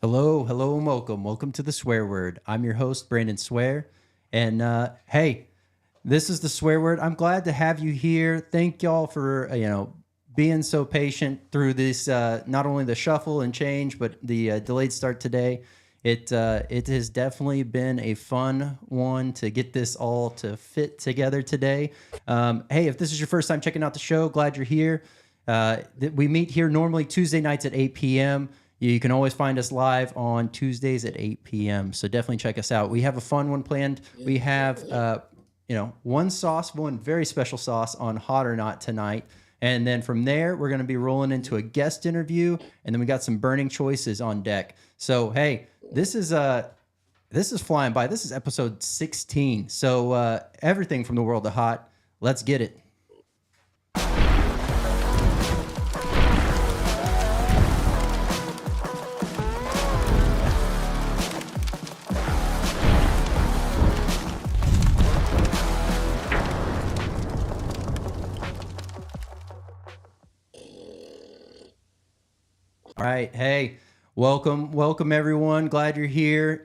Hello, hello, and welcome. Welcome to the Swear Word. I'm your host, Brandon Swear. And hey, this is the Swear Word. I'm glad to have you here. Thank y'all for, being so patient through this, not only the shuffle and change, but the delayed start today. It has definitely been a fun one to get this all to fit together today. Hey, if this is your first time checking out the show, glad you're here. We meet here normally Tuesday nights at 8 p.m. You can always find us live on Tuesdays at 8 p.m. So definitely check us out. We have a fun one planned. We have, one sauce, one very special sauce on Hot or Not tonight. And then from there, we're going to be rolling into a guest interview. And then we got some burning choices on deck. So, hey, this is flying by. This is episode 16. So everything from the world of hot. Let's get it. All right, hey, welcome everyone. Glad you're here.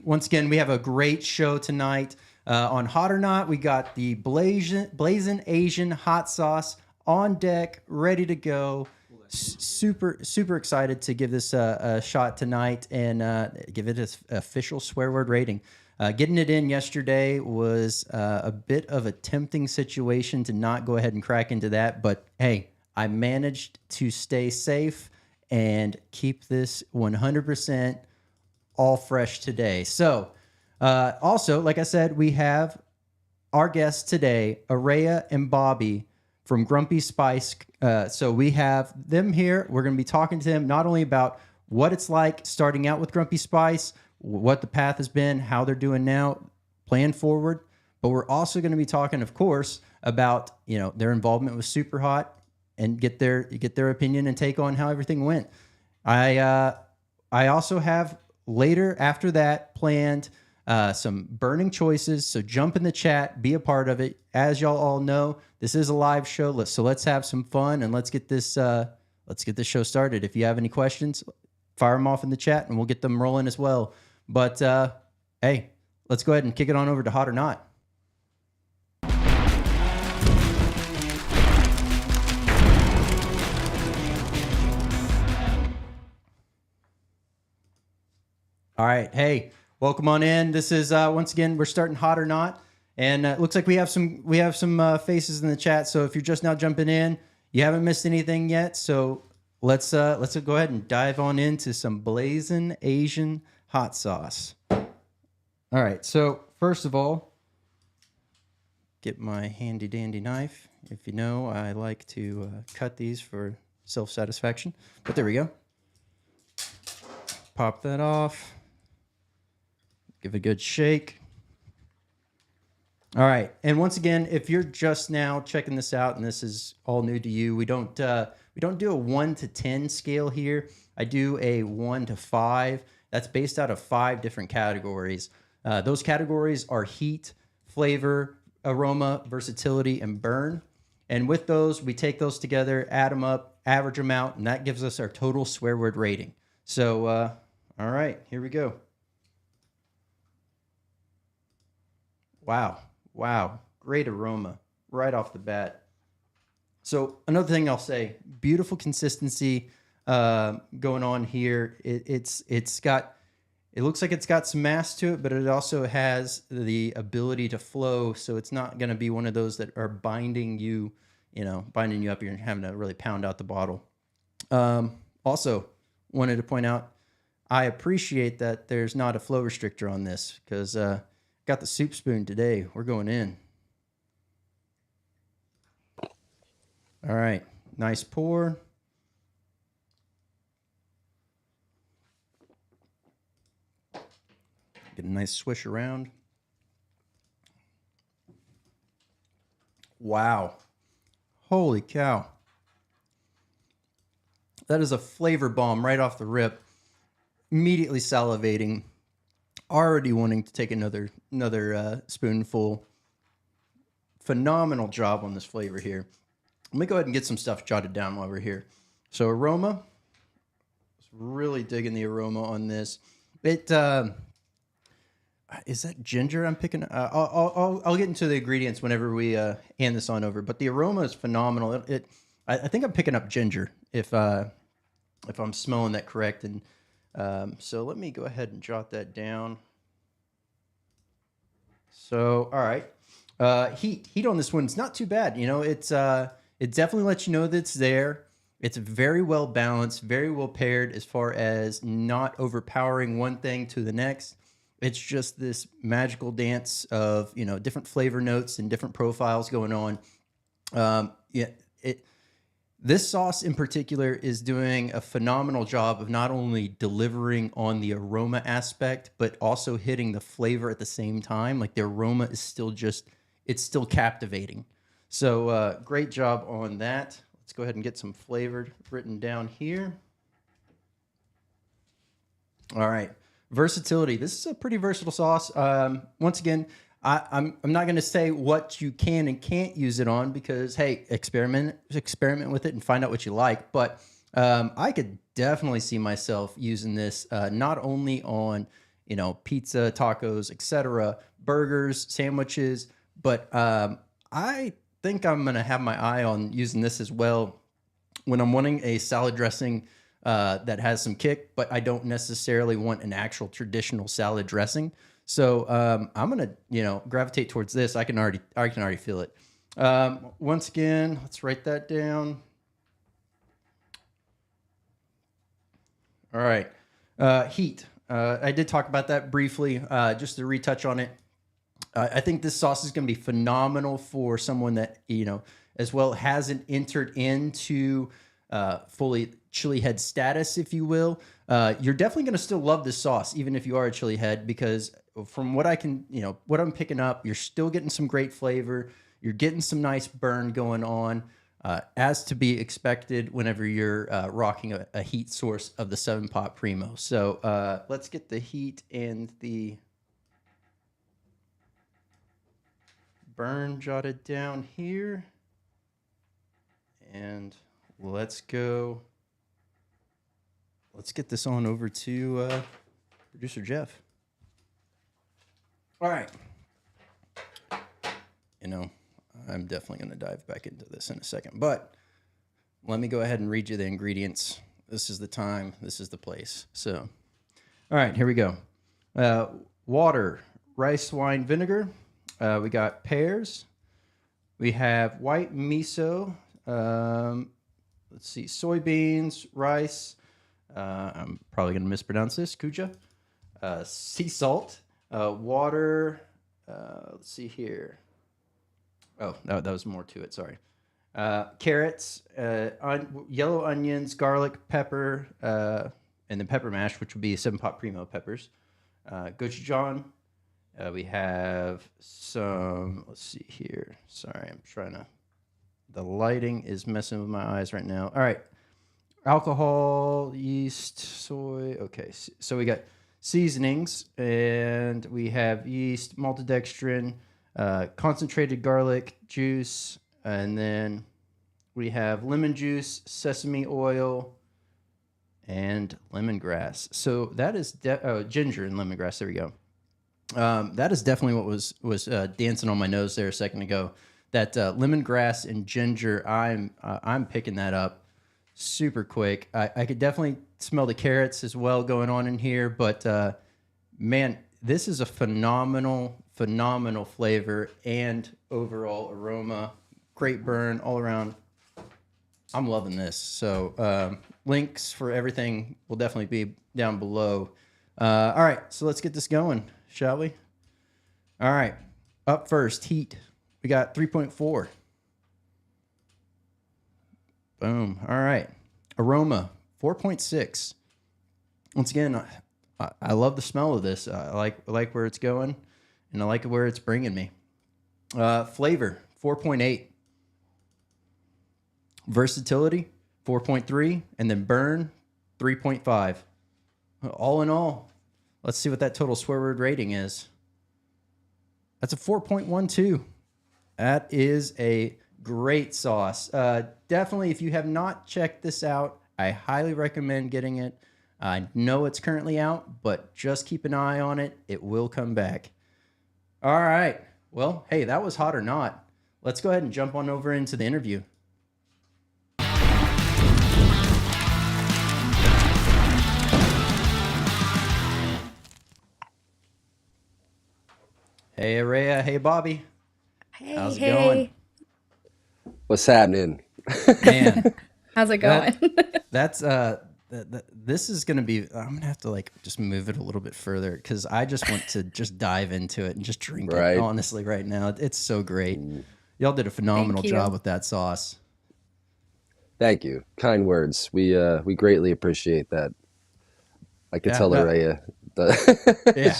Once again, we have a great show tonight. On Hot or Not, we got the Blazin Asian Hot Sauce on deck, ready to go. Super excited to give this a shot tonight and give it an official swear word rating. Getting it in yesterday was a bit of a tempting situation to not go ahead and crack into that, but hey, I managed to stay safe and keep this 100% all fresh today. So, also, like I said, we have our guests today, Aurea and Bobby from Grumpy Spice. So we have them here. We're going to be talking to them not only about what it's like starting out with Grumpy Spice, what the path has been, how they're doing now, plan forward, but we're also going to be talking, of course, about their involvement with Superhot and get their opinion and take on how everything went. I also have later after that planned some burning choices. So jump in the chat, be a part of it. As y'all all know, this is a live show. So let's have some fun and let's get this show started. If you have any questions, fire them off in the chat and we'll get them rolling as well. But hey, let's go ahead and kick it on over to Hot or Not. All right, hey, welcome on in. This is once again we're starting Hot or Not, and it looks like we have some faces in the chat. So if you're just now jumping in, you haven't missed anything yet. So let's go ahead and dive on into some Blazin Asian Hot Sauce. All right, so first of all, get my handy dandy knife. If you know, I like to cut these for self-satisfaction. But there we go. Pop that off. Give it a good shake. All right, and once again, if you're just now checking this out and this is all new to you, we don't do a 1 to 10 scale here. I do a 1 to 5. That's based out of 5 different categories. Those categories are heat, flavor, aroma, versatility, and burn. And with those, we take those together, add them up, average them out, and that gives us our total swear word rating. So, all right, here we go. Wow, great aroma right off the bat. So another thing I'll say, beautiful consistency going on here. It looks like it's got some mass to it, but it also has the ability to flow. So it's not going to be one of those that are binding you up here and having to really pound out the bottle. Also wanted to point out, I appreciate that there's not a flow restrictor on this because got the soup spoon today. We're going in. All right, nice pour. Get a nice swish around. Wow. Holy cow. That is a flavor bomb right off the rip. Immediately salivating. Already wanting to take another spoonful. Phenomenal job on this flavor here. Let me go ahead and get some stuff jotted down while we're here. So aroma, really digging the aroma on this. It is that ginger I'm picking. I'll get into the ingredients whenever we hand this on over. But the aroma is phenomenal. I think I'm picking up ginger if I'm smelling that correct. And so let me go ahead and jot that down. So all right, heat on this one is not too bad. You know, it definitely lets you know that it's there. It's very well balanced, very well paired as far as not overpowering one thing to the next. It's just this magical dance of, you know, different flavor notes and different profiles going on. This sauce in particular is doing a phenomenal job of not only delivering on the aroma aspect, but also hitting the flavor at the same time. Like the aroma is still it's still captivating. So great job on that. Let's go ahead and get some flavored written down here. All right. Versatility. This is a pretty versatile sauce. Once again, I'm not going to say what you can and can't use it on because, hey, experiment with it and find out what you like. But I could definitely see myself using this not only on, you know, pizza, tacos, etc., burgers, sandwiches, but I think I'm going to have my eye on using this as well when I'm wanting a salad dressing that has some kick, but I don't necessarily want an actual traditional salad dressing. So I'm gonna, you know, gravitate towards this. I can already feel it. Once again, let's write that down. All right, heat. I did talk about that briefly, just to retouch on it. I think this sauce is going to be phenomenal for someone that, you know, as well hasn't entered into fully chili head status, if you will. You're definitely going to still love this sauce, even if you are a chili head, because from what I can, you know, what I'm picking up, you're still getting some great flavor. You're getting some nice burn going on, as to be expected whenever you're rocking a heat source of the 7-pot Primo. So let's get the heat and the burn jotted down here. And let's go. Let's get this on over to producer Jeff. All right. You know, I'm definitely going to dive back into this in a second, but let me go ahead and read you the ingredients. This is the time. This is the place. So, all right, here we go. Water, rice wine vinegar. We got pears. We have white miso. Let's see, soybeans, rice. I'm probably going to mispronounce this. Kuja. Sea salt. Water. Let's see here. Oh, that was more to it. Sorry. Carrots, yellow onions, garlic, pepper, and then pepper mash, which would be 7-pot Primo peppers. Gochujang. We have some, let's see here. Sorry, I'm trying to, the lighting is messing with my eyes right now. All right. Alcohol, yeast, soy. Okay, so we got seasonings, and we have yeast, maltodextrin, concentrated garlic juice, and then we have lemon juice, sesame oil, and lemongrass. So that is ginger and lemongrass. There we go. That is definitely what was dancing on my nose there a second ago. That lemongrass and ginger, I'm picking that up super quick. I could definitely smell the carrots as well going on in here, but man, this is a phenomenal flavor and overall aroma. Great burn all around. I'm loving this. So links for everything will definitely be down below. All right, so let's get this going, shall we? All right, up first, heat. We got 3.4. Boom. All right. Aroma, 4.6. Once again, I love the smell of this. I like where it's going, and I like where it's bringing me. Flavor, 4.8. Versatility, 4.3. And then burn, 3.5. All in all, let's see what that total swear word rating is. That's a 4.12. That is a Great sauce. Definitely, if you have not checked this out, I highly recommend getting it. I know it's currently out, but just keep an eye on it. It will come back. All right. Well, hey, that was hot or not. Let's go ahead and jump on over into the interview. Hey, Aurea. Hey, Bobby. Hey, How's it hey. going? What's happening? Man, How's it going? that's this is gonna be. I'm gonna have to like just move it a little bit further because I just want to just dive into it and just drink it. Right. Honestly, right now it's so great. Y'all did a phenomenal Thank you. job with that sauce. Thank you. Kind words. We greatly appreciate that. I could Yeah, tell no, Aurea yeah.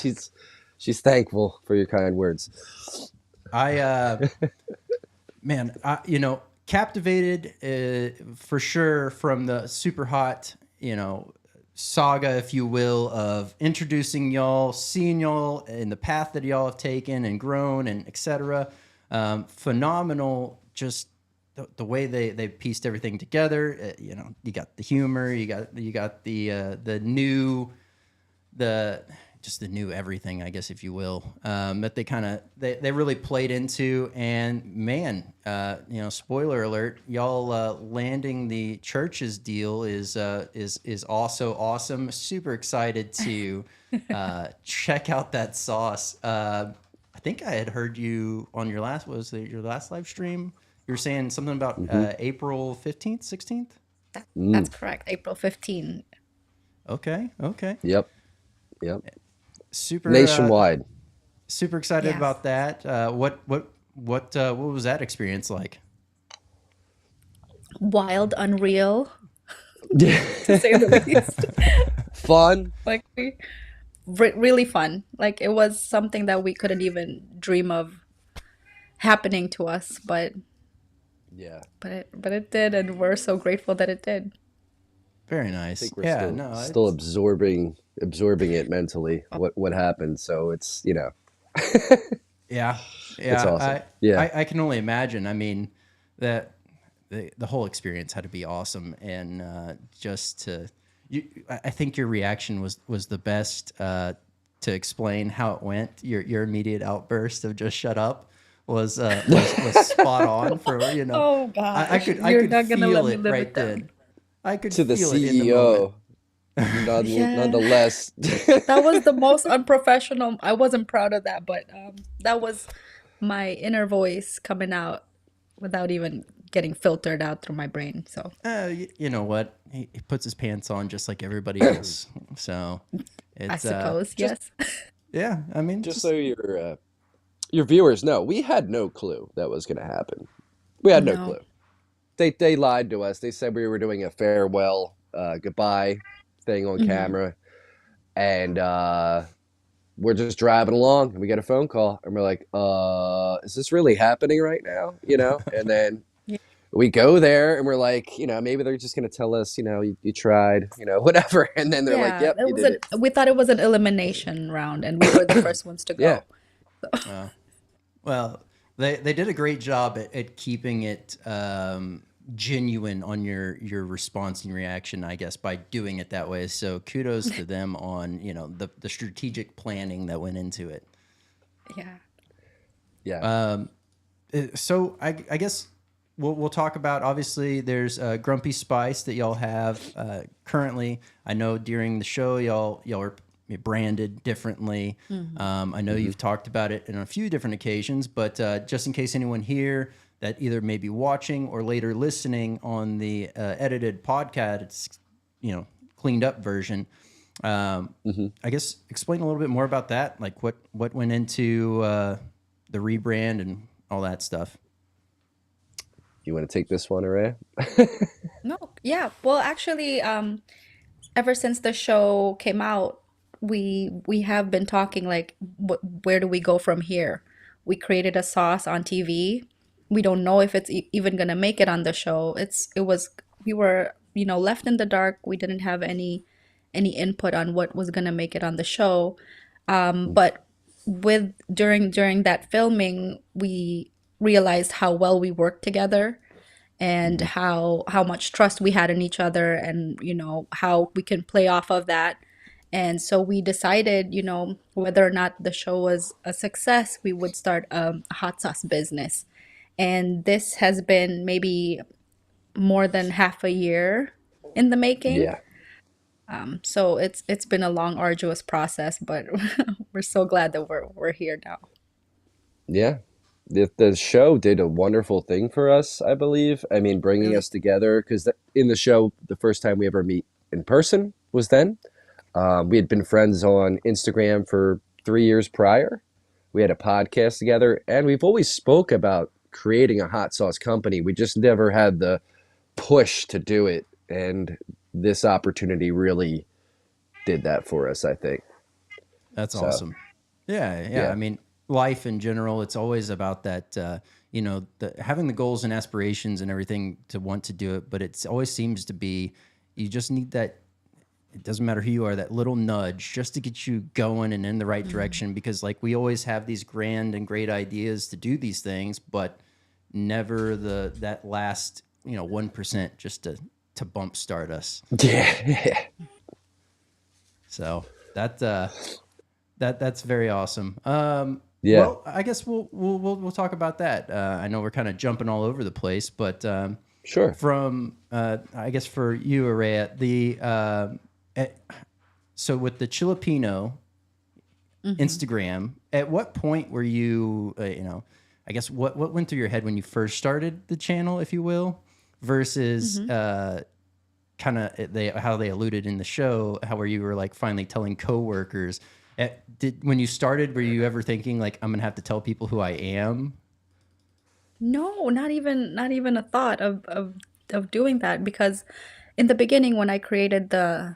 she's thankful for your kind words. I man, captivated for sure from the Superhot, saga, if you will, of introducing y'all, seeing y'all in the path that y'all have taken and grown and etc. Phenomenal, just the way they pieced everything together. You got the humor, you got the new just the new everything, I guess, if you will, that they really played into. And man, spoiler alert, y'all landing the church's deal is also awesome. Super excited to check out that sauce. I think I had heard you on your last your last live stream. You were saying something about April 15th, 16th. That's correct. April 15. Okay. Yep. Super Nationwide. super excited Yes. about that. What was that experience like? Wild, unreal, to say the least. Fun. Like, really fun. Like, it was something that we couldn't even dream of happening to us, but Yeah. it did, and we're so grateful that it did. Very I nice. think we're Yeah, still no, still absorbing it mentally. What happened? So it's yeah, it's yeah. awesome. Yeah. I can only imagine. I mean, that the whole experience had to be awesome, and just to I think your reaction was the best to explain how it went. Your immediate outburst of just shut up was spot on for Oh I gosh, could you're not gonna feel let me it live right it down. then. I could To the feel it in the moment. CEO, Yeah, nonetheless. that was the most unprofessional. I wasn't proud of that, but that was my inner voice coming out without even getting filtered out through my brain. So You know what? He puts his pants on just like everybody else. So I it's suppose, Just yes. yeah. I mean, just so just your viewers know, we had no clue that was going to happen. We had no No. clue. They lied to us. They said we were doing a farewell goodbye thing on Hmm. camera, and we're just driving along, and we get a phone call, and we're like, is this really happening right now? And then Yeah. we go there, and we're like, maybe they're just going to tell us, you tried, whatever. And then they're like, Yeah, yep, it you was did it. we thought it was an elimination round and we were the first ones to Yeah. go. uh, well, they did a great job at keeping it genuine on your response and reaction, I guess, by doing it that way. So kudos to them on the strategic planning that went into it. Yeah. Yeah. So I guess we'll talk about, obviously there's Grumpy Spice that y'all have currently. I know during the show y'all are branded differently. I know you've talked about it on a few different occasions, but just in case anyone here that either may be watching or later listening on the edited podcast, it's cleaned up version. I guess explain a little bit more about that, like what went into the rebrand and all that stuff. You want to take this one, Aurea? No, yeah. Well, actually, ever since the show came out, we have been talking like, where do we go from here? We created a sauce on TV. We don't know if it's even gonna make it on the show. We were, left in the dark. We didn't have any input on what was gonna make it on the show. But during that filming, we realized how well we worked together and how much trust we had in each other, and how we can play off of that. And so we decided, whether or not the show was a success, we would start a hot sauce business. And this has been maybe more than half a year in the making. Yeah. So it's been a long, arduous process, but we're so glad that we're here now. Yeah. The show did a wonderful thing for us, I believe. I mean, bringing Really? us together, because in the show, the first time we ever meet in person was then. We had been friends on Instagram for 3 years prior. We had a podcast together, and we've always spoke about creating a hot sauce company. We just never had the push to do it, and this opportunity really did that for us, I think. That's So, awesome. Yeah, yeah. I yeah. mean, life in general, it's always about that. Having the goals and aspirations and everything to want to do it, but it always seems to be you just need that. It doesn't matter who you are, that little nudge just to get you going and in the right direction. Because like we always have these grand and great ideas to do these things, but never that last 1% just to bump start us. Yeah. So that's very awesome. Yeah. Well, I guess we'll talk about that. I know we're kind of jumping all over the place, but Sure. from I guess for you, Aurea, so with the Chilipino Instagram, at what point were you, I guess what went through your head when you first started the channel, if you will, versus kind of how they alluded in the show, how where you were like finally telling coworkers. When you started, were you ever thinking like I'm gonna have to tell people who I am? No, not even a thought of doing that, because in the beginning when I created the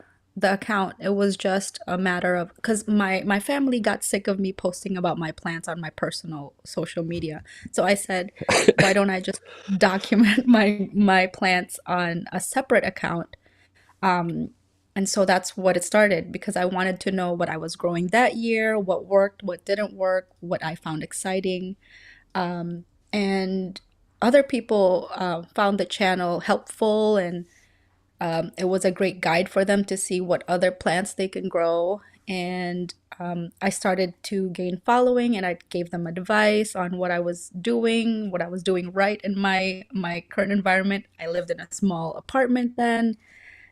account, it was just a matter of, because my family got sick of me posting about my plants on my personal social media. So I said, why don't I just document my plants on a separate account? And so that's what it started, because I wanted to know what I was growing that year, what worked, what didn't work, what I found exciting. And other people found the channel helpful, and it was a great guide for them to see what other plants they can grow. And I started to gain following, and I gave them advice on what I was doing right in my current environment. I lived in a small apartment then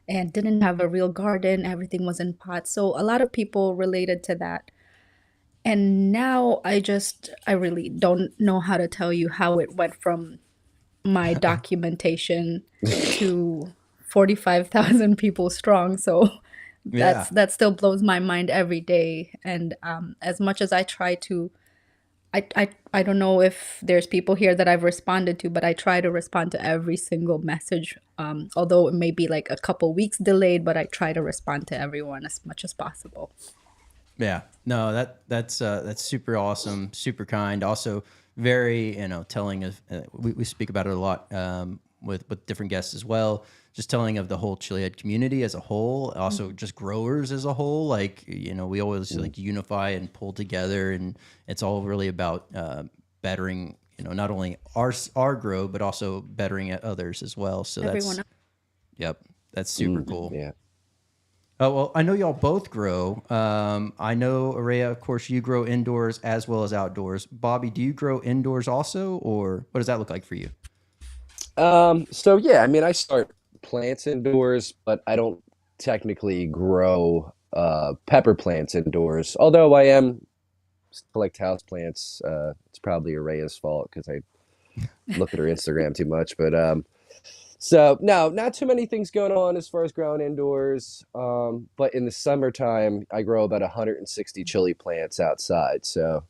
and didn't have a real garden. Everything was in pots. So a lot of people related to that. And now I really don't know how to tell you how it went from my documentation to 45,000 people strong. So Yeah. that still blows my mind every day. And as much as I try to, I don't know if there's people here that I've responded to, but I try to respond to every single message. Although it may be like a couple weeks delayed, but I try to respond to everyone as much as possible. Yeah, no, that's super awesome, super kind. Also, very telling of. We speak about it a lot with different guests as well. Just telling of the whole chili head community as a whole. Also, just growers as a whole. Like we always like unify and pull together, and it's all really about bettering. Not only our grow, but also bettering at others as well. So Everyone that's else. yep, that's super cool. Yeah. Oh, well, I know y'all both grow. I know, Aurea, of course, you grow indoors as well as outdoors. Bobby, do you grow indoors also, or what does that look like for you? So yeah, I mean, I start plants indoors, but I don't technically grow pepper plants indoors. Although I am collect house plants. It's probably Araya's fault because I look at her Instagram too much. But so no, not too many things going on as far as growing indoors. But in the summertime, I grow about 160 chili plants outside. So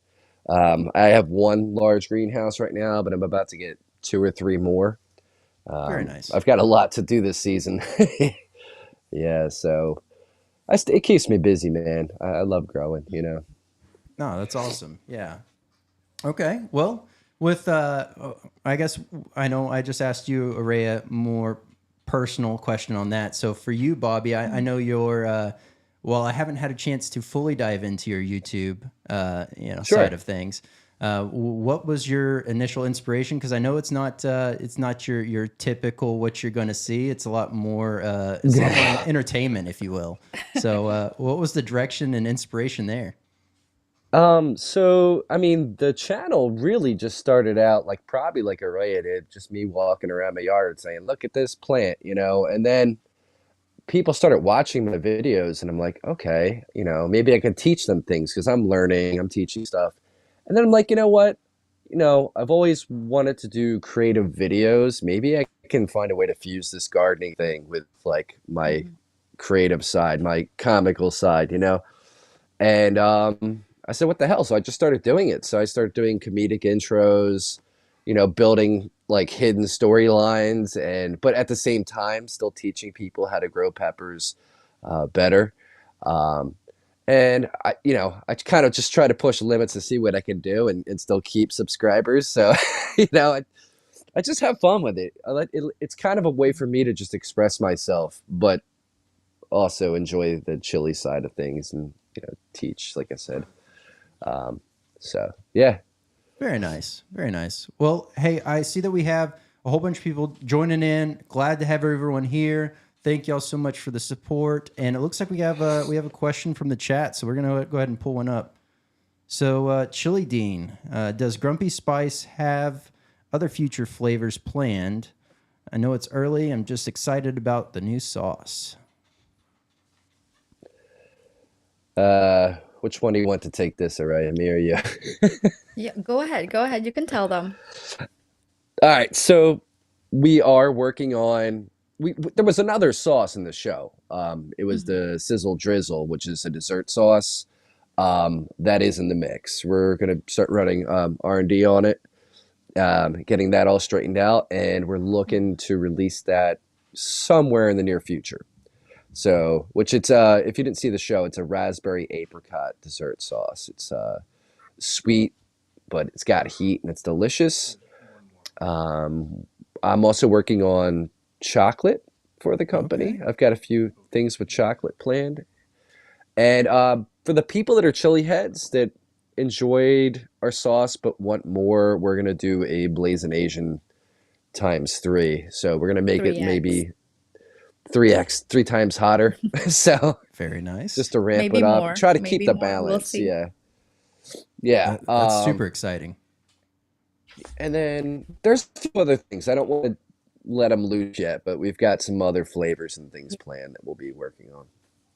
I have one large greenhouse right now, but I'm about to get two or three more. Very nice. I've got a lot to do this season. Yeah, so it keeps me busy, man. I love growing. No, that's awesome. Yeah. Okay. Well, with I guess I know I just asked you, Aurea, more personal question on that. So for you, Bobby, I know you're. Well, I haven't had a chance to fully dive into your YouTube, Sure. side of things. What was your initial inspiration? Because I know it's not your typical what you're going to see. It's a lot more entertainment, if you will. So, what was the direction and inspiration there? So I mean, the channel really just started out like probably like Aurea did, just me walking around my yard saying, "Look at this plant," and then people started watching my videos, and I'm like, okay, maybe I can teach them things because I'm learning, I'm teaching stuff. And then I'm like, you know what? I've always wanted to do creative videos. Maybe I can find a way to fuse this gardening thing with like my Mhm. creative side, my comical side, And I said, what the hell? So I just started doing it. So I started doing comedic intros, building like hidden storylines, but at the same time, still teaching people how to grow peppers better. Um, and I kind of just try to push limits to see what I can do and still keep subscribers. So, I just have fun with it. It's kind of a way for me to just express myself, but also enjoy the chili side of things and, teach, like I said. Um, so yeah. Very nice. Very nice. Well, hey, I see that we have a whole bunch of people joining in. Glad to have everyone here. Thank y'all so much for the support. And it looks like we have a question from the chat, so we're gonna go ahead and pull one up. So, Chili Dean, does Grumpy Spice have other future flavors planned? I know it's early. I'm just excited about the new sauce. Which one do you want to take this, Araya, me or you? Yeah, go ahead. Go ahead. You can tell them. All right, so we are working on. There was another sauce in the show. It was Mhm. the Sizzle Drizzle, which is a dessert sauce. That is in the mix. We're gonna start running R&D on it, getting that all straightened out, and we're looking to release that somewhere in the near future. So, which it's if you didn't see the show, it's a raspberry apricot dessert sauce. It's sweet, but it's got heat and it's delicious. Um, I'm also working on chocolate for the company. Okay. I've got a few things with chocolate planned. And for the people that are chili heads that enjoyed our sauce but want more, we're going to do a Blazin Asian times three. So we're going to make it 3x. maybe 3x, three times hotter. So Very nice. just to ramp Maybe it up, more. try to keep Maybe the more. We'll balance. see. Yeah. Yeah. That's super exciting. And then there's a few other things. I don't want to let them loose yet, but we've got some other flavors and things planned that we'll be working on.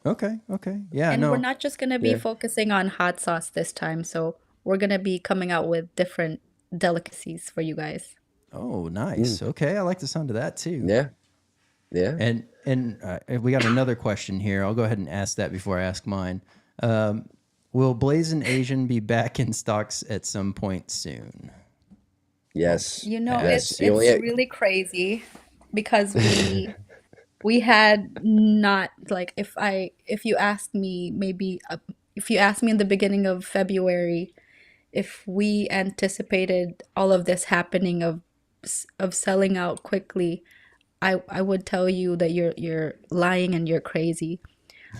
Okay. Okay. Yeah. And we're No. not just going to be Yeah. focusing on hot sauce this time. So we're going to be coming out with different delicacies for you guys. Oh, Mm. nice. Okay. I like the sound of that too. Yeah. Yeah. And we got another question here. I'll go ahead and ask that before I ask mine. Um, will Blazin Asian be back in stocks at some point soon? I'll Yes. You know, Yes. ask. You it's only. really crazy because we had not like if you asked me maybe if you asked me in the beginning of February if we anticipated all of this happening of selling out quickly, I would tell you that you're lying and you're crazy.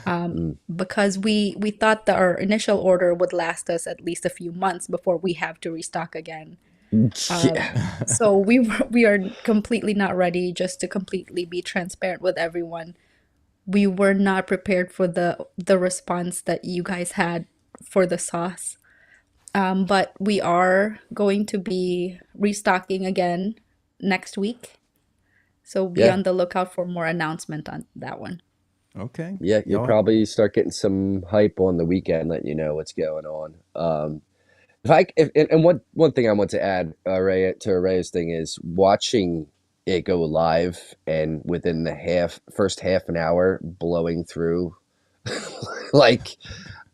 Mm. Because we thought that our initial order would last us at least a few months before we have to restock again. Yeah. So we are completely not ready. Just to completely be transparent with everyone, we were not prepared for the response that you guys had for the sauce. But we are going to be restocking again next week. So be Yeah. on the lookout for more announcement on that one. Okay. Yeah. You'll Y'all. probably start getting some hype on the weekend, letting you know what's going on. And one thing I want to add, to Ray's thing is watching it go live and within the first half an hour blowing through like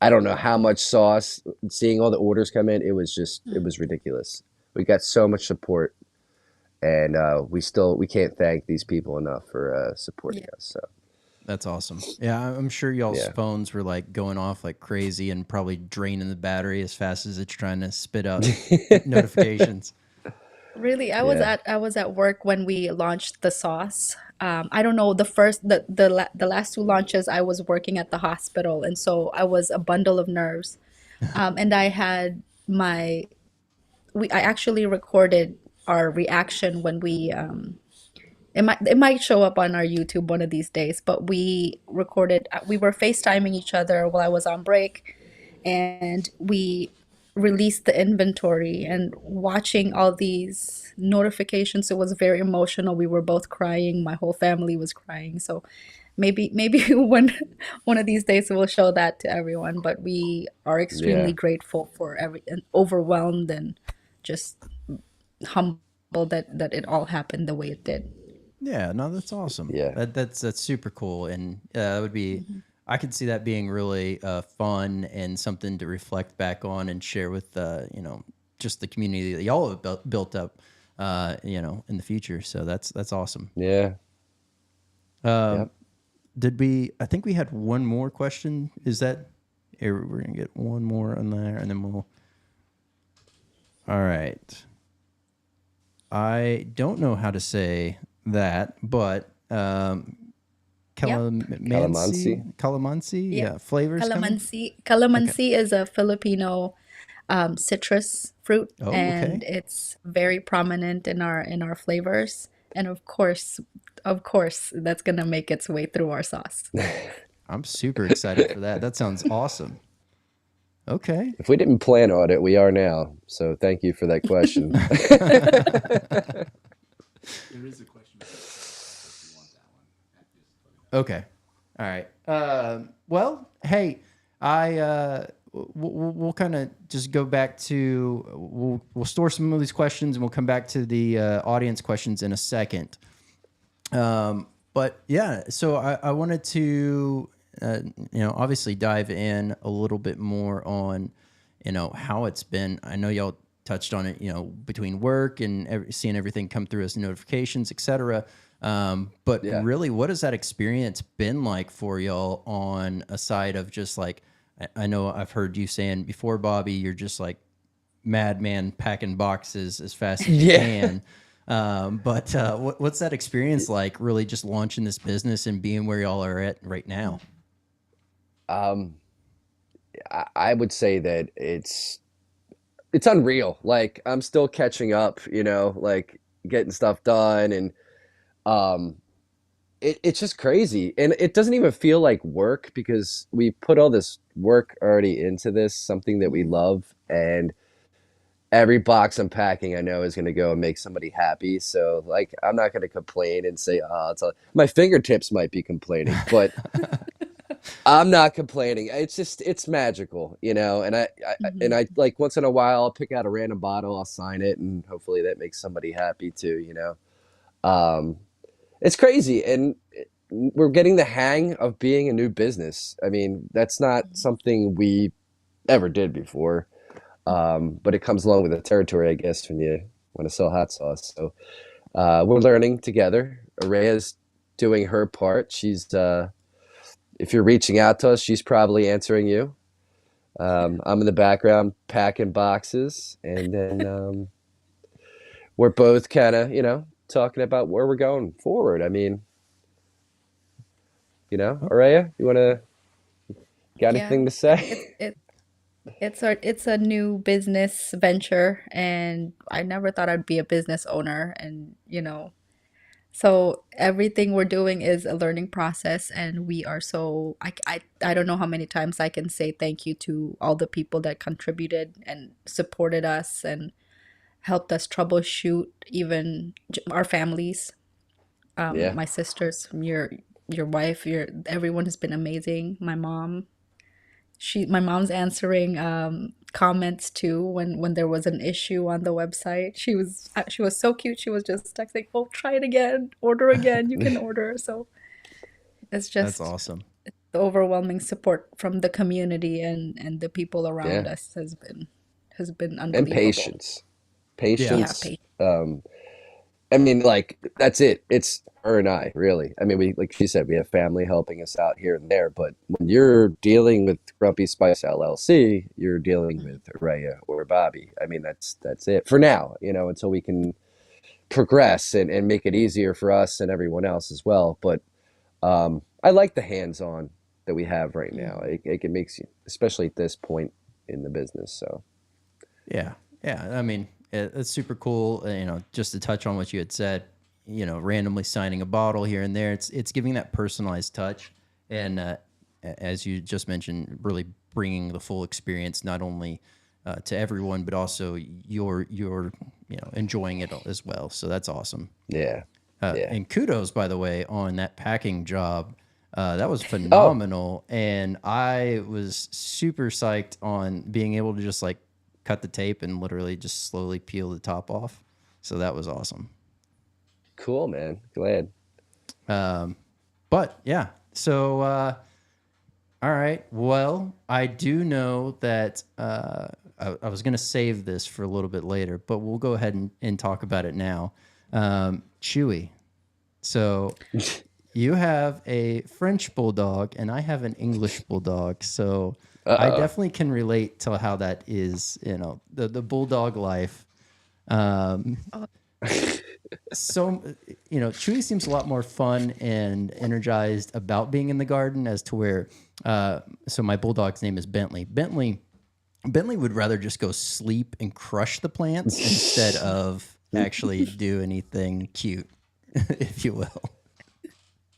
I don't know how much sauce, seeing all the orders come in, it was ridiculous. We got so much support, and we can't thank these people enough for supporting Yeah. us. So That's awesome. Yeah, I'm sure y'all's yeah. phones were like going off like crazy and probably draining the battery as fast as it's trying to spit out notifications. Really, Yeah. I was at work when we launched the sauce. I don't know, the last two launches I was working at the hospital, and so I was a bundle of nerves. And I had my I actually recorded our reaction when we it might show up on our YouTube one of these days, but we recorded, we were FaceTiming each other while I was on break, and we released the inventory and watching all these notifications. It was very emotional. We were both crying. My whole family was crying. So maybe one of these days we'll show that to everyone. But we are extremely Yeah. grateful for and overwhelmed and just humbled that it all happened the way it did. Yeah, no, that's awesome. Yeah. That's super cool, and that would be. I could see that being really fun and something to reflect back on and share with just the community that y'all have built up, in the future. So that's awesome. Yeah. Um, Yep. did we? I think we had one more question. Is that? Here, we're gonna get one more on there, and then we'll. All right. I don't know how to say that, but Yep. calamansi, Yep. yeah, flavors coming. Calamansi. Okay. Calamansi is a Filipino citrus fruit, Oh, and okay. it's very prominent in our flavors. And of course, that's gonna make its way through our sauce. I'm super excited for that. That sounds awesome. Okay. If we didn't plan on it, we are now. So thank you for that question. Okay. All right. Well, hey, we'll kind of just go back to we'll store some of these questions and we'll come back to the audience questions in a second. But yeah, so I wanted to obviously dive in a little bit more on how it's been. I know y'all touched on it, between work and seeing everything come through as notifications, etc. But Yeah. really, what has that experience been like for y'all on a side of just like, I know I've heard you saying before, Bobby, you're just like madman packing boxes as fast as you Yeah. can. But what's that experience like really just launching this business and being where y'all are at right now? Um, I would say that it's unreal. Like I'm still catching up, like getting stuff done and um it's just crazy. And it doesn't even feel like work because we put all this work already into this, something that we love, and every box I'm packing I know is going to go and make somebody happy. So like I'm not going to complain and say, "Oh, my fingertips might be complaining," but I'm not complaining. It's magical, and Mhm. I like once in a while I'll pick out a random bottle, I'll sign it, and hopefully that makes somebody happy too. Um, it's crazy, and we're getting the hang of being a new business. I mean, that's not something we ever did before, but it comes along with the territory, I guess, when you want to sell hot sauce. So we're learning together. Aurea's doing her part. She's if you're reaching out to us, she's probably answering you. I'm in the background packing boxes, and then we're both kind of, talking about where we're going forward. I mean, Aurea, you want to got Yeah, anything to say? it's a new business venture, and I never thought I'd be a business owner, and so everything we're doing is a learning process, and we are so I don't know how many times I can say thank you to all the people that contributed and supported us and helped us troubleshoot, even our families, Yeah, my sisters, your wife, everyone has been amazing. My mom's answering comments too when there was an issue on the website. She was so cute. She was just texting, "Oh, try it again, order again. You can order." So it's That's just awesome. the overwhelming support from the community and the people around yeah, us has been and unbelievable. patience, Yeah. Yeah, patience. I mean, like that's it. It's her and I, really. I mean, we like she said, we have family helping us out here and there, but when you're dealing with Grumpy Spice LLC, you're dealing with Raya or Bobby. I mean, that's it for now, until we can progress and make it easier for us and everyone else as well. But I like the hands-on that we have right now. Mhm. It makes you, especially at this point in the business. So Yeah. Yeah. I mean, It's super cool. Just to touch on what you had said, randomly signing a bottle here and there. It's giving that personalized touch, and as you just mentioned, really bringing the full experience, not only to everyone, but also you're enjoying it as well. So that's awesome. Yeah. Yeah. And kudos, by the way, on that packing job. That was Oh, phenomenal, and I was super psyched on being able to just like cut the tape and literally just slowly peel the top off. So that was awesome. cool, man. Glad. But yeah, so all right. Well, I do know that I was going to save this for a little bit later, but we'll go ahead and talk about it now. Chewy. So you have a French bulldog and I have an English bulldog. So I Uh-oh. definitely can relate to how that is, the bulldog life. So, Chewy seems a lot more fun and energized about being in the garden as to where, so my bulldog's name is Bentley. Bentley would rather just go sleep and crush the plants instead of actually do anything cute, if you will.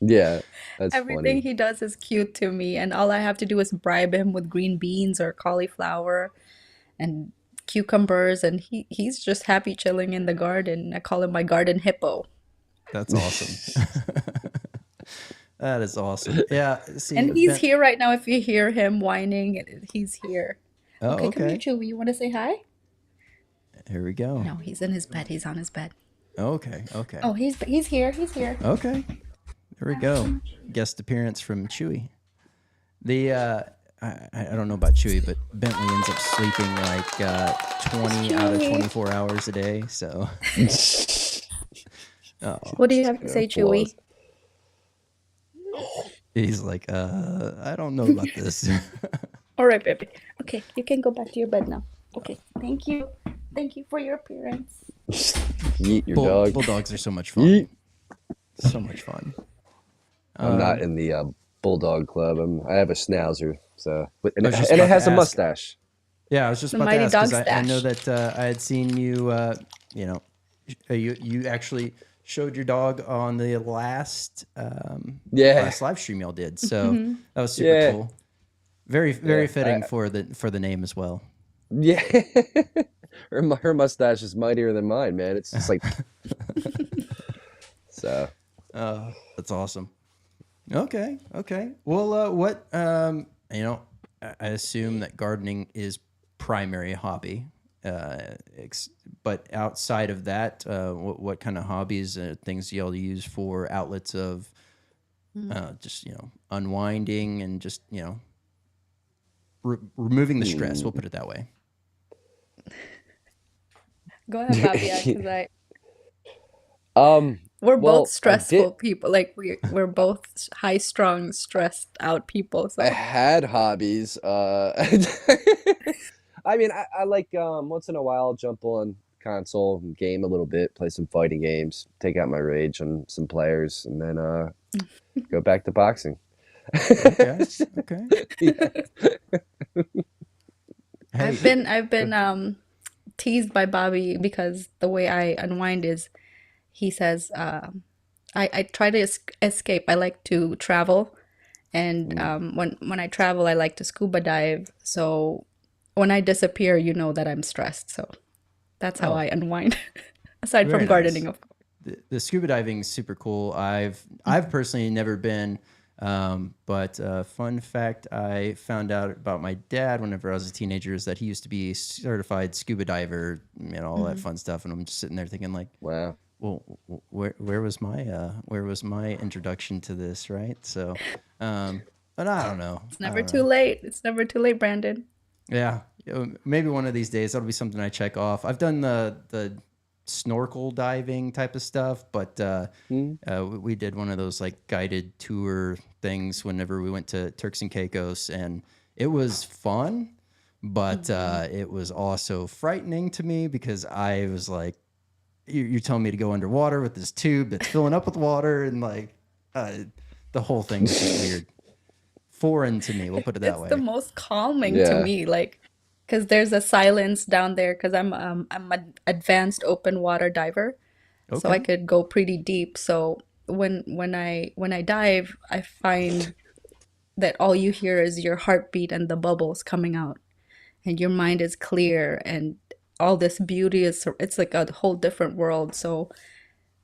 Yeah, that's Everything funny. he does is cute to me, and all I have to do is bribe him with green beans or cauliflower and cucumbers, and he's just happy chilling in the garden. I call him my garden hippo. That's awesome. That is awesome. Yeah. See, And he's here right now. If you hear him whining, he's here. Oh, Okay, come here, okay. Chewy. You want to say hi? Here we go. No, he's in his bed. He's on his bed. Okay. Okay. Oh, he's here. He's here. Okay. There we go. Guest appearance from Chewy. The I don't know about Chewy, but Bentley ends up sleeping like 20 out of Chewy. 24 hours a day. So, oh, What do you have to say, Chewy? Applause. he's like, I don't know about this. All right, baby. Okay, you can go back to your bed now. Okay, thank you. Thank you for your appearance. Yeet your dog. Bulldogs are so much fun. Yeet. So much fun. I'm not in the bulldog club. I have a schnauzer, and I was just it about to has a ask. mustache. Yeah, I was just The about to mighty ask because dog I know stash. that I had seen you. You actually showed your dog on the last Yeah, live stream y'all did. So Mm-hmm. that was super yeah, cool. Very very yeah. fitting for the name as well. Yeah. Her mustache is mightier than mine, man. It's just like so. That's awesome. Okay. Well, what I assume that gardening is primary hobby. But outside of that, what kind of hobbies, things y'all use for outlets of just unwinding and just removing the stress? We'll put it that way. Go ahead, Fabia, because Um. we're both Well, I stressful did. people. Like we're both high-strung, stressed out people. I So had hobbies. I mean, I like once in a while jump on console, and game a little bit, play some fighting games, take out my rage on some players, and then go back to boxing. Okay. Yeah. Hey, I've been teased by Bobby because the way I unwind is he says I try to escape. I like to travel, and when I travel, I like to scuba dive. So when I disappear, you know that I'm stressed. So that's how oh, I unwind, aside very from gardening, nice. of course. The scuba diving is super cool. I've personally never been, but fun fact I found out about my dad whenever I was a teenager is that he used to be a certified scuba diver, all that fun stuff. And I'm just sitting there thinking like, Wow. well, where was my introduction to this, right? So, but I don't know. It's never too late. It's never too late, Brandon. Yeah, maybe one of these days that'll be something I check off. I've done the snorkel diving type of stuff, but Hmm. we did one of those like guided tour things whenever we went to Turks and Caicos, and it was fun, but it was also frightening to me because I was like, you're telling me to go underwater with this tube that's filling up with water, and like the whole thing was just weird, foreign to me. We'll put it that It's the way. most calming to Yeah. me. Like because there's a silence down there because I'm an advanced open water diver, so I Okay. could go pretty deep. So when I dive, I find that all you hear is your heartbeat and the bubbles coming out, and your mind is clear, and all this beauty is it's like a whole different world. So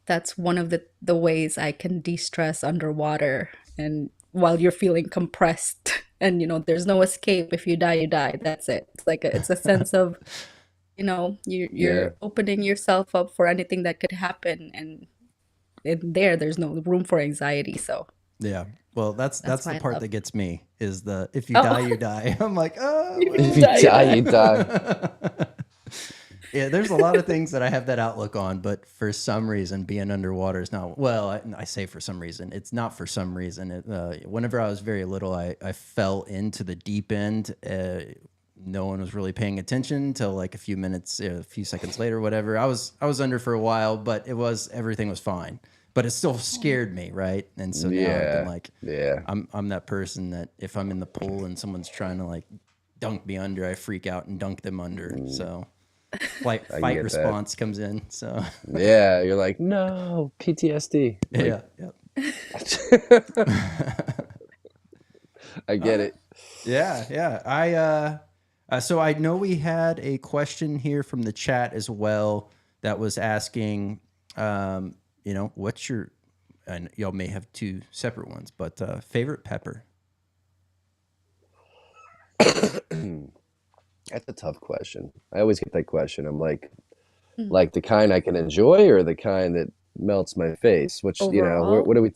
that's one of the ways I can de-stress underwater and while you're feeling compressed and there's no escape. If you die, you die. That's it. It's a sense of, Yeah. you're opening yourself up for anything that could happen, and there's no room for anxiety. So Yeah. Well, that's that's the why I part love that it. gets me is the if you die, Oh, you die. I'm like, oh, if If you you die, you die, die. you die. yeah. There's a lot of things that I have that outlook on, but for some reason, being underwater is not. Well, I say for some reason, it's not for some reason. Whenever I was very little, I fell into the deep end. No one was really paying attention until like a few seconds later, whatever. I was under for a while, but everything was fine. But it still scared me, right? And so now I've been Yeah. like, Yeah. I'm that person that if I'm in the pool and someone's trying to like dunk me under, I freak out and dunk them under. So flight I can fight get that. response comes in. So Yeah. You're like, no, PTSD. Like, yeah, yeah. I All get right. it. Yeah, yeah. So I know we had a question here from the chat as well that was asking, what's your, and y'all may have two separate ones, but favorite pepper. That's a tough question. I always get that question. I'm Mm. like the kind I can enjoy or the kind that melts my face, which, Overall, what do we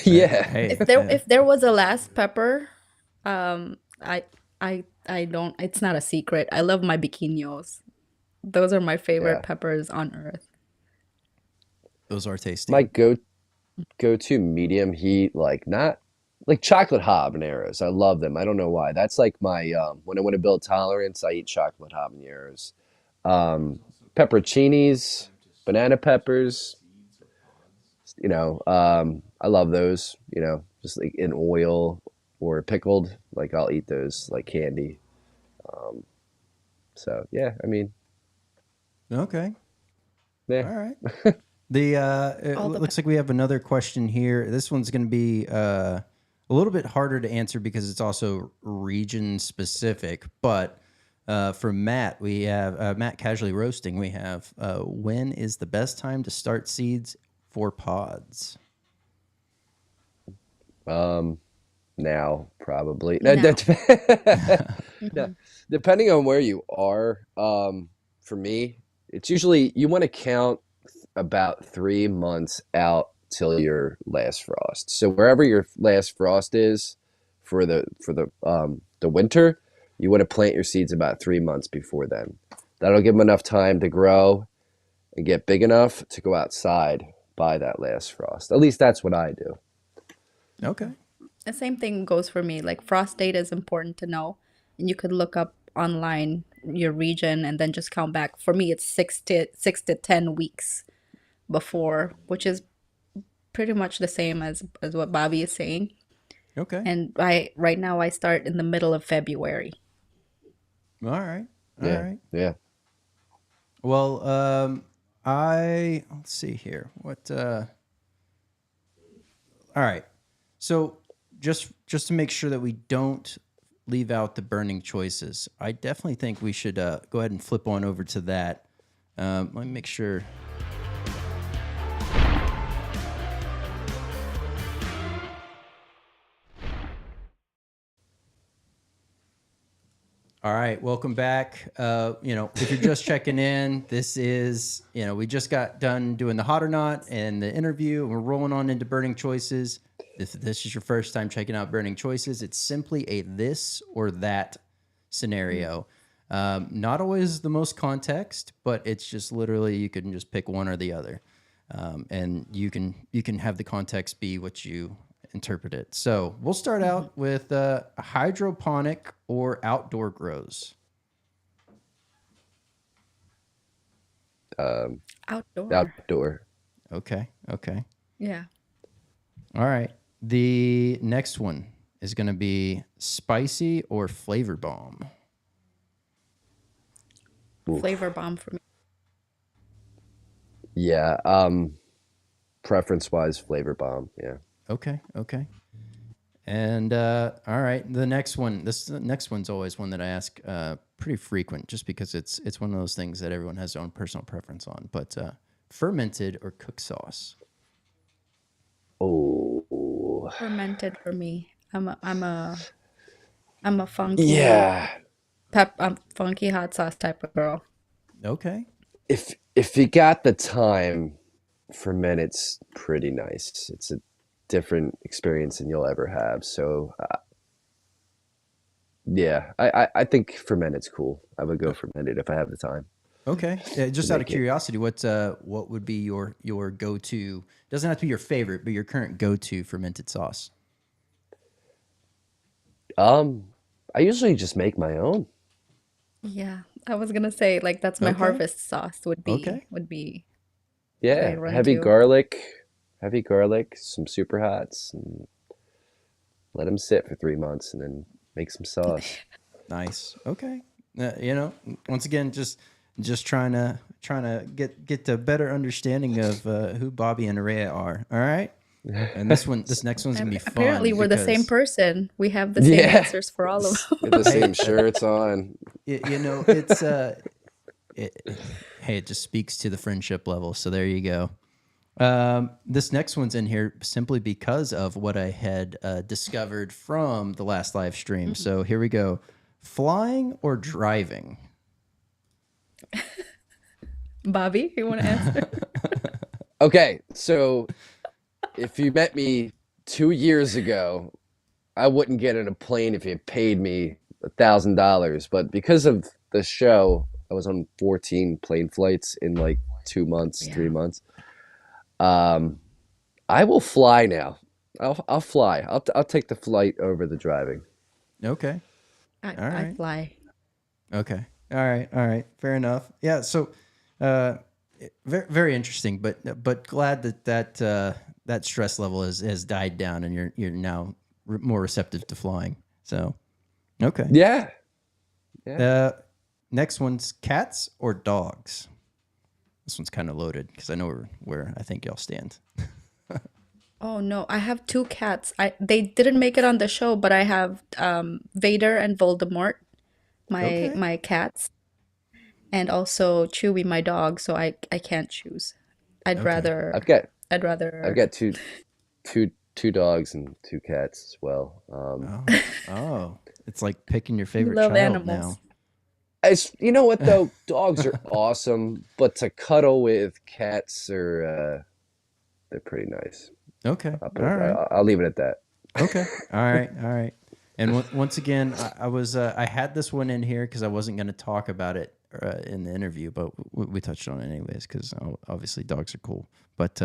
Yeah. Hey, if there was a last pepper, um, I I don't. It's not a secret. I love my biquiños. Those are my favorite Yeah. peppers on earth. those are tasty. My go-to medium heat, like not like chocolate habaneros. I love them. I don't know why. That's like my when I want to build tolerance, I eat chocolate habaneros. Um, Pepperoncinis, banana peppers, I love those, just like in oil or pickled. Like I'll eat those like candy. Um, so yeah, I mean, Okay. yeah. All right. It All the looks like we have another question here. This one's going to be a little bit harder to answer because it's also region specific. But for Matt, we have Matt Casually Roasting. We have when is the best time to start seeds for pods? Um, Now probably. No, now. no, Hmm. depending on where you are. For me, it's usually you want to count about 3 months out till your last frost. So wherever your last frost is for the winter, you want to plant your seeds about 3 months before then. That'll give them enough time to grow and get big enough to go outside by that last frost. At least that's what I do. Okay. The same thing goes for me. Like frost date is important to know, and you could look up online your region and then just count back. For me, it's 6 to 10 weeks before, which is pretty much the same as what Bobby is saying. Okay. And I right now I start in the middle of February. All right. All Yeah, right. yeah. Well, let's see here. All right. So just to make sure that we don't leave out the burning choices, I definitely think we should go ahead and flip on over to that. Let me make sure. All right, welcome back. If you're just checking in, this is, we just got done doing the hot or not and the interview, and we're rolling on into burning choices. If this is your first time checking out burning choices, it's simply a this or that scenario. Not always the most context, but it's just literally you can just pick one or the other, and you can have the context be what you interpret it. So we'll start Hmm. out with hydroponic or outdoor grows. Um, Outdoor. Outdoor. Okay. Okay. Yeah. All right. The next one is going to be spicy or flavor bomb. Oof. Flavor bomb for me. Yeah. Preference wise, flavor bomb. Yeah. Okay, okay. And all right, the next one. This next one's always one that I ask pretty frequent, just because it's one of those things that everyone has their own personal preference on. But fermented or cooked sauce? Oh. Fermented for me. I'm a Yeah. funky hot sauce type of girl. Okay, If you got the time, fermented's pretty nice. It's a different experience than you'll ever have. So yeah, I think fermented's cool. I would go fermented if I have the time okay. to Just out of make it. curiosity, what would be your go to? Doesn't have to be your favorite, but your current go to fermented sauce. Um, I usually just make my own. Yeah, I was gonna say like that's my Okay, harvest sauce would be okay. would be what I Yeah, run to. heavy garlic, some super hots, and let them sit for 3 months, and then make some sauce. Nice. Okay. Once again, just trying to get a better understanding of who Bobby and Aurea are. All right. And this next one's gonna be Apparently, fun we're the same because person. We have the same Yeah, answers for all of we have the them. same hey, shirts on. it's hey, it just speaks to the friendship level. So there you go. This next one's in here simply because of what I had discovered from the last live stream. So here we go. Flying or driving? Bobby, you want to answer? Okay, so if you met me 2 years ago, I wouldn't get on a plane if you paid me $1,000. But because of the show, I was on 14 plane flights in like 2 months, Yeah, 3 months. Um, I will fly now. I'll fly. I'll take the flight over the driving. Okay. I All I right. fly. Okay. All right. All right. Fair enough. Yeah. So, uh, very very interesting, but glad that stress level has died down and you're now more receptive to flying. So, okay. Yeah, yeah. Uh, next one's cats or dogs. This one's kind of loaded because I know where I think y'all stand. Oh no, I have two cats. They didn't make it on the show, but I have Vader and Voldemort, my Okay. my cats, and also Chewy, my dog. So I can't choose. I'd Okay. I've rather got I'd I've rather got two dogs and two cats as well. Oh. Oh. It's like picking your you favorite love child animals. now. You know what though? Dogs are awesome, but to cuddle with cats are they're pretty nice. Okay. I'll put All it. right. I'll leave it at that. Okay. All right. All right. And once again, I had this one in here because I wasn't going to talk about it in the interview, but we touched on it anyways because obviously dogs are cool. But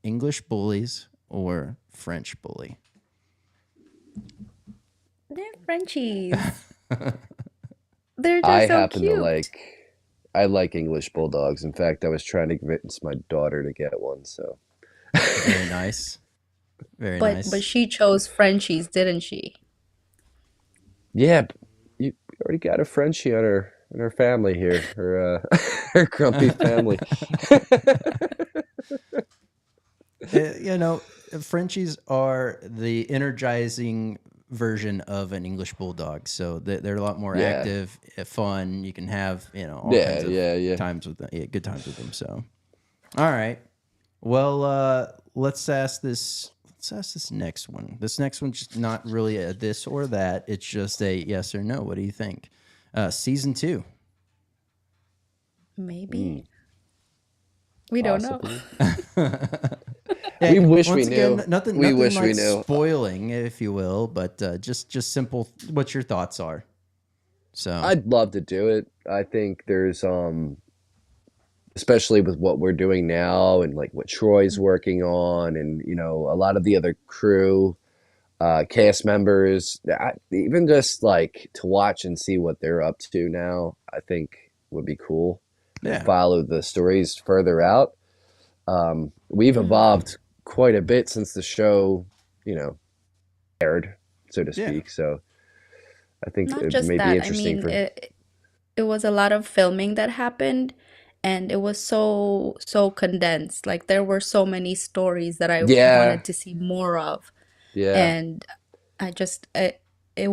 English bullies or French bully? They're Frenchies. They're I just so happen to cute. I like English bulldogs. In fact, I was trying to convince my daughter to get one. So Very nice. Very But nice. she chose Frenchies, didn't she? yeah, you already got a Frenchie on her family here, her her grumpy family. You know, Frenchies are the energizing version of an English bulldog. So they're a lot more Yeah, active, fun. You can have, all yeah, kinds of yeah, yeah. times with them, yeah, good times with them. So, all right. Well, let's ask this next one. This next one's just not really a this or that. It's just a yes or no. What do you think? Season two. Maybe. Mm, We don't know. possibly. We Yeah, wish we once again, knew. We nothing wish we like knew. spoiling, if you will, but just simple what your thoughts are. So, I'd love to do it. I think there's especially with what we're doing now and like what Troy's working on and a lot of the other crew cast members even just like to watch and see what they're up to now I think would be cool and yeah. follow the stories further out. We've Mhm. evolved quite a bit since the show you know aired, so to Yeah. speak, so I think Not it just may be that. I interesting mean, for it was a lot of filming that happened, and it was so condensed. Like there were so many stories that I Yeah, wanted to see more of, yeah, and I just it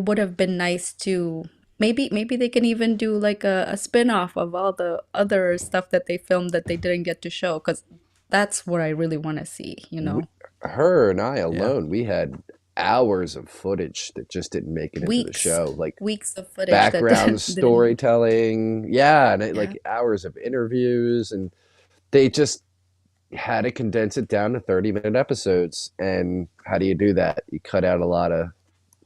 would have been nice to maybe they can even do like a spin-off of all the other stuff that they filmed that they didn't get to show, because that's what I really want to see, you we, know. her and I Yeah. alone, we had hours of footage that just didn't make it into the Weeks, show. Like weeks of footage that background didn't make. storytelling, yeah, and Yeah. like hours of interviews, and they just had to condense it down to 30-minute episodes. And how do you do that? You cut out a lot of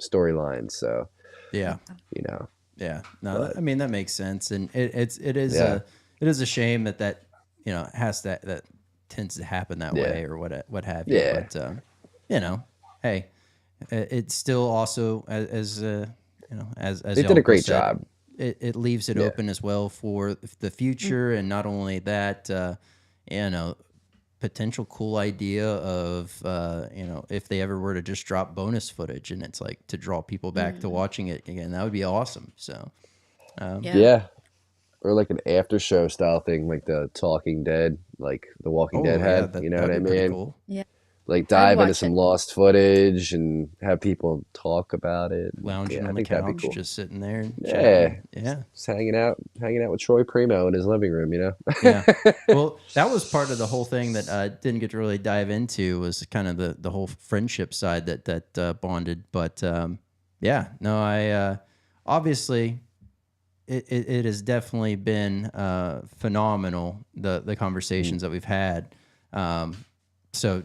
storylines, so Yeah. you know. Yeah. No, But I mean, that makes sense. And yeah, it is a shame that, has that tends to happen that yeah, way or what have you. yeah. But, hey, it's still also as They y'all did a both great said, job. it leaves it Yeah, open as well for the future. And not only that, you know, potential cool idea of if they ever were to just drop bonus footage and it's like to draw people back to Mm, watching it again, that would be awesome. So yeah. yeah. Or like an after show style thing, like the Talking Dead, like The Walking Dead oh yeah, had. You know what that'd I be pretty mean? cool. Yeah. Like I'd dive into watch some it. lost footage and have people talk about it. Lounging Yeah, I on the think that'd be couch cool. just sitting there and Yeah, chatting. Yeah. just hanging out with Troy Primo in his living room. You Yeah. know. Well, that was part of the whole thing that I didn't get to really dive into, was kind of the whole friendship side that bonded. But yeah, no, I obviously it has definitely been phenomenal, the Mm, conversations that we've had. So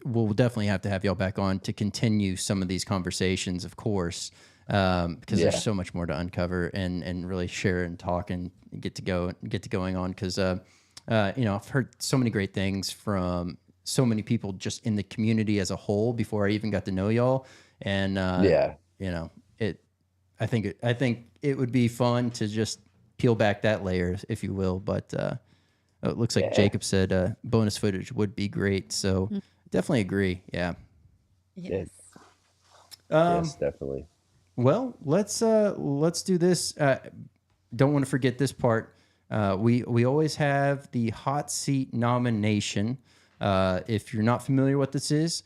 we'll definitely have to have y'all back on to continue some of these conversations, of course, because there's yeah, so much more to uncover and really share and talk and get to going on. Because I've heard so many great things from so many people just in the community as a whole before I even got to know y'all, and yeah, you know it. I think it would be fun to just peel back that layer, if you will. But it looks like yeah, Jacob said bonus footage would be great. So Mm, definitely agree. Yeah. yeah. yes. Um, Yes, definitely. well, let's do this. Don't want to forget this part. We always have the hot seat nomination. If you're not familiar what this is,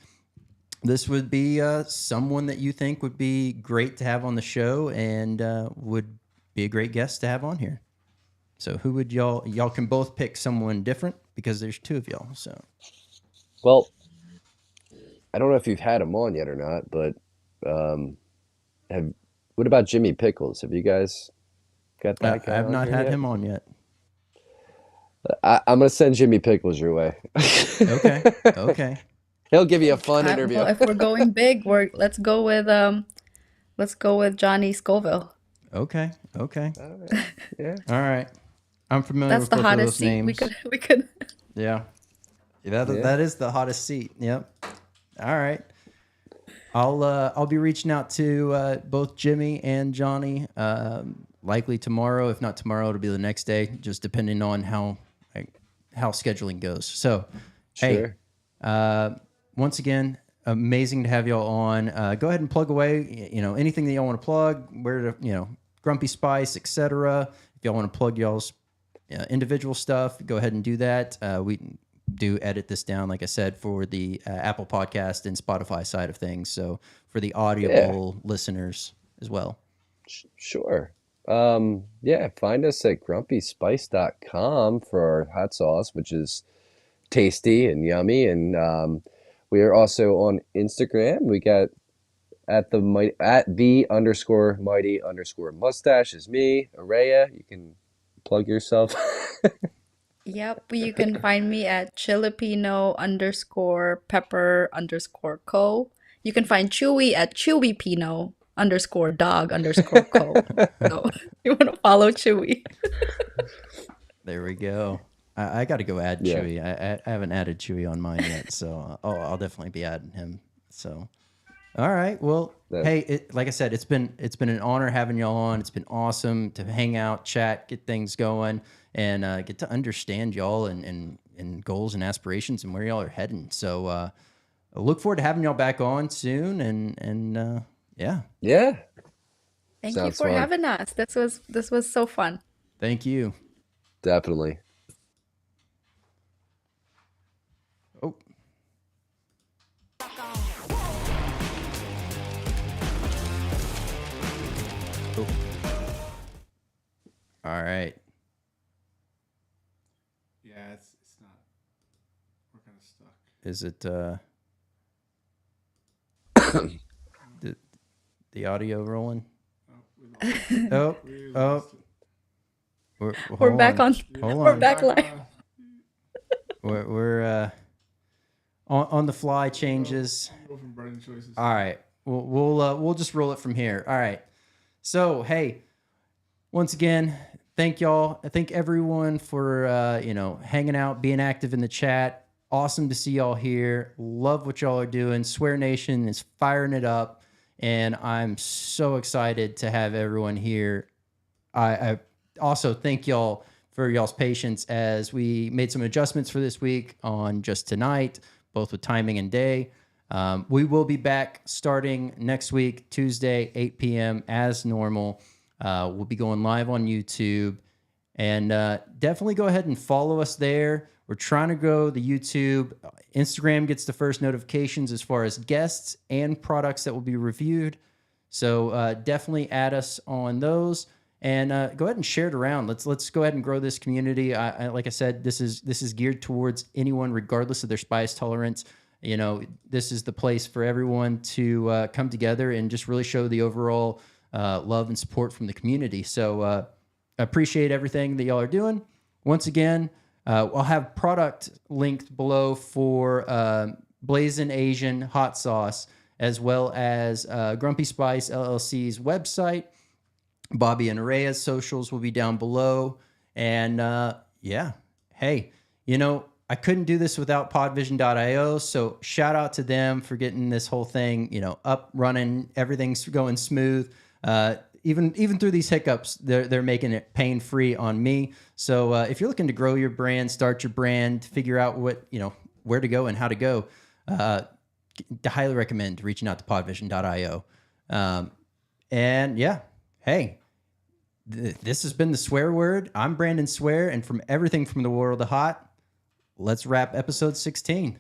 this would be someone that you think would be great to have on the show and would be a great guest to have on here. So who would y'all can both pick someone different because there's two of y'all. So Well, I don't know if you've had him on yet or not, but um, have what about Jimmy Pickles? Have you guys got that I guy have on not here had yet? him on yet. I'm gonna send Jimmy Pickles your way. Okay. Okay. He'll give you a fun Well, interview. if we're going big, we're let's go with Johnny Scoville. Okay. Okay. All right. Yeah. All right. I'm familiar That's with the both of hottest those seat we names. could we could. Yeah. That Yeah. that is the hottest seat. Yep. All right. I'll be reaching out to both Jimmy and Johnny likely tomorrow. If not tomorrow, it'll be the next day, just depending on how scheduling goes. So, hey, Sure. uh, once again, amazing to have y'all on. Go ahead and plug away. Anything that y'all want to plug, where to Grumpy Spice, etc. If y'all want to plug y'all's individual stuff, go ahead and do that. We do edit this down, like I said, for the Apple Podcast and Spotify side of things. So for the Yeah. audible listeners as well. Sure. Yeah, find us at grumpyspice.com for our hot sauce, which is tasty and yummy. And we are also on Instagram. We got at the underscore mighty underscore mustache is me, Aurea. You can plug yourself. Yep, you can find me at Chilipino underscore pepper underscore co. You can find Chewy at Chewypino underscore dog underscore co. So you want to follow Chewy. There we go. I got to go add Yeah. Chewy. I haven't added Chewy on mine yet, so I'll definitely be adding him. So, all right. Well, That, hey, like I said, it's been an honor having y'all on. It's been awesome to hang out, chat, get things going, and get to understand y'all and goals and aspirations and where y'all are heading. So, I look forward to having y'all back on soon. And yeah, yeah. Thank you Sounds for fun. having us. This was so fun. Thank you. Definitely. Oh. Oh. All right. Yeah, it's not. We're kind of stuck. Is it the audio rolling? Oh, we lost it. Oh, We oh. lost it. We're hold back on. Hold We're on. back live. on. We're on the fly changes. Go from burning choices. All right. We'll just roll it from here. All right. So, hey, once again, thank y'all. I thank everyone for hanging out, being active in the chat. Awesome to see y'all here. Love what y'all are doing. Swear Nation is firing it up, and I'm so excited to have everyone here. I also thank y'all for y'all's patience as we made some adjustments for this week on just tonight, both with timing and day. We will be back starting next week, Tuesday, 8 p.m. as normal. We'll be going live on YouTube. And definitely go ahead and follow us there. We're trying to grow the YouTube. Instagram gets the first notifications as far as guests and products that will be reviewed. So definitely add us on those. And go ahead and share it around. Let's go ahead and grow this community. Like I said, this is geared towards anyone, regardless of their spice tolerance. This is the place for everyone to come together and just really show the overall love and support from the community. So I appreciate everything that y'all are doing. Once again, I'll have product linked below for Blazin Asian Hot Sauce, as well as Grumpy Spice LLC's website. Bobby and Aurea's socials will be down below. And yeah, hey, I couldn't do this without podvision.io. So shout out to them for getting this whole thing, up, running, everything's going smooth. Even through these hiccups, they're making it pain-free on me. So if you're looking to grow your brand, start your brand, figure out where to go and how to go, highly recommend reaching out to podvision.io. And yeah, hey, this has been the Swear Word. I'm Brandon Swear, and from everything from the world of hot, let's wrap episode 16.